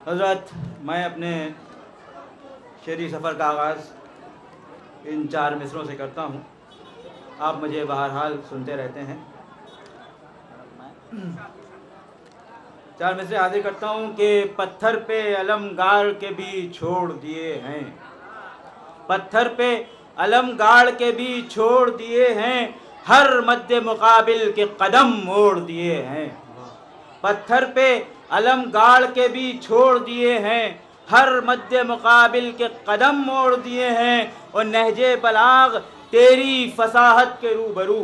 حضرت، میں اپنے شعری سفر کا آغاز ان 4 مصروں سے کرتا ہوں. آپ مجھے بہرحال سنتے رہتے ہیں. 4 مصرے حاضر کرتا ہوں کہ پتھر پہ علم گاڑ کے بھی چھوڑ دیے ہیں، پتھر پہ علم گاڑ کے بھی چھوڑ دیے ہیں، ہر مد مقابل کے قدم موڑ دیے ہیں. پتھر پہ علم گاڑ کے بھی چھوڑ دیے ہیں، ہر مد مقابل کے قدم موڑ دیے ہیں. اور نہج بلاغ تیری فصاحت کے روبرو،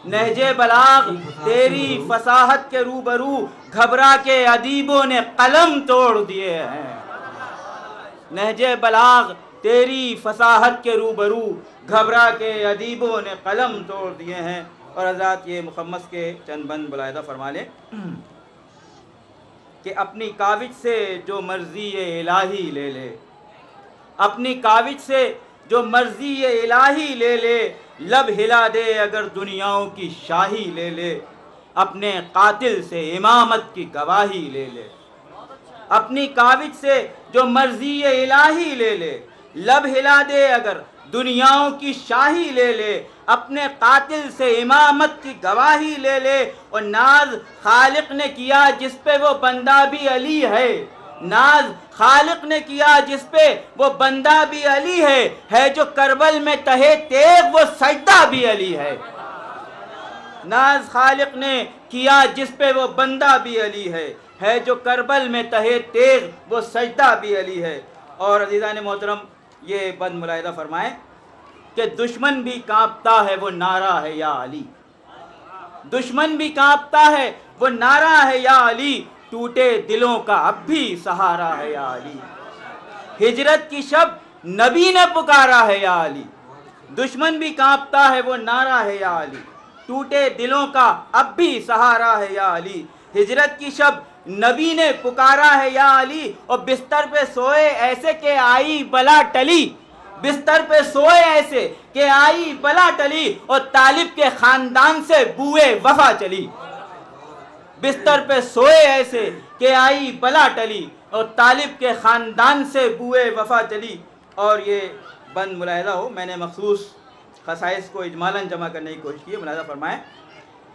نہج بلاغ تیری فصاحت کے روبرو، گھبرا کے ادیبوں نے قلم توڑ دیے ہیں. نہج بلاغ تیری فصاحت کے روبرو، گھبرا کے ادیبوں نے قلم توڑ دیے ہیں. اور حضرات یہ مخمس کے چند بند ملاحظہ فرما لیں کہ اپنی کاوش سے جو مرضی الہی لے لے، اپنی کاوش سے جو مرضی الہی لے لے، لب ہلا دے اگر دنیاؤں کی شاہی لے لے، اپنے قاتل سے امامت کی گواہی لے لے. اپنی کاوش سے جو مرضی الہی لے لے، لب ہلا دے اگر دنیاؤں کی شاہی لے لے، اپنے قاتل سے امامت کی گواہی لے لے. اور ناز خالق نے کیا جس پہ وہ بندہ بھی علی ہے، ناز خالق نے کیا جس پہ وہ بندہ بھی علی ہے جو کربل میں تہے تیغ وہ سجدہ بھی علی ہے. ناز خالق نے کیا جس پہ وہ بندہ بھی علی ہے جو کربل میں تہے تیغ وہ سجدہ بھی علی ہے. اور عزیزان محترم یہ بند ملاحظہ فرمائیں کہ دشمن بھی کانپتا ہے وہ نعرہ ہے یا علی، دشمن بھی کانپتا ہے وہ نعرہ ہے یا علی، ٹوٹے دلوں کا اب بھی سہارا ہے یا علی. ہجرت کی شب نبی نے پکارا ہے یا علی، دشمن بھی کانپتا ہے وہ نعرہ ہے یا علی، ٹوٹے دلوں کا اب بھی سہارا ہے یا علی. ہجرت کی شب نبی نے پکارا ہے یا علی، اور بستر پہ سوئے ایسے کہ آئی بلا ٹلی، بستر پہ سوئے ایسے کہ آئی بلا ٹلی، اور طالب کے خاندان سے بوئے وفا چلی. بستر پہ سوئے ایسے کہ آئی بلا ٹلی، اور طالب کے خاندان سے بوئے وفا چلی. اور یہ بند ملاحظہ ہو، میں نے مخصوص خصائص کو اجمالاً جمع کرنے کی کوشش کی ہے. ملاحظہ فرمائیں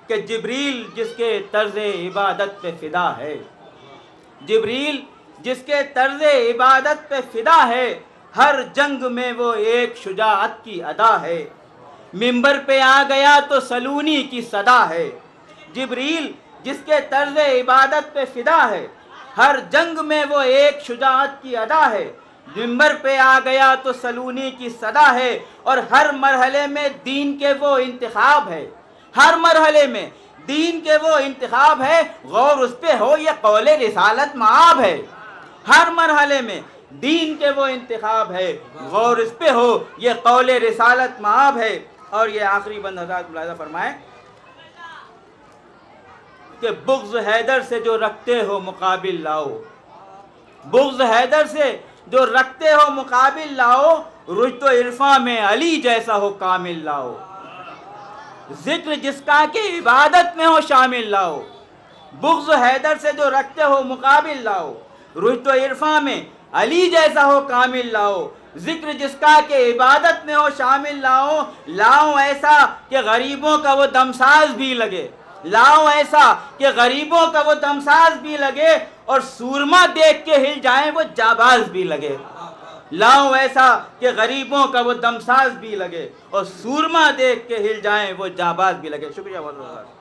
کہ جبریل جس کے طرز عبادت پہ فدا ہے، جبریل جس کے طرز عبادت پہ فدا ہے، ہر جنگ میں وہ ایک شجاعت کی ادا ہے. منبر پہ آ گیا تو سلونی کی صدا ہے. جبریل جس کے طرز عبادت پہ فدا ہے، ہر جنگ میں وہ ایک شجاعت کی ادا ہے. منبر پہ آ گیا تو سلونی کی صدا ہے. اور ہر مرحلے میں دین کے وہ انتخاب ہے، ہر مرحلے میں دین کے وہ انتخاب ہے، غور اس پہ ہو یہ قول رسالت معاب ہے. ہر مرحلے میں دین کے وہ انتخاب ہے، غور اس پہ ہو یہ قول رسالت معاب ہے. اور یہ آخری بند حضرات ملاحظہ فرمائیں کہ بغض حیدر سے جو رکھتے ہو مقابل لاؤ، بغض حیدر سے جو رکھتے ہو مقابل لاؤ، رشد و عرفاں میں علی جیسا ہو کامل لاؤ. ذکر جس کا کہ عبادت میں ہو شامل لاؤ. بغض حیدر سے جو رکھتے ہو مقابل لاؤ، رشد و عرفاں میں علی جیسا ہو کامل لاؤ. ذکر جس کا کہ عبادت میں ہو شامل لاؤ. لاؤ ایسا کہ غریبوں کا وہ دمساز بھی لگے، لاؤ ایسا کہ غریبوں کا وہ دمساز بھی لگے، اور سورما دیکھ کے ہل جائیں وہ جاباز بھی لگے. لاؤ ایسا کہ غریبوں کا وہ دمساز بھی لگے، اور سورما دیکھ کے ہل جائیں وہ جاباز بھی لگے. شکریہ بہت بہت.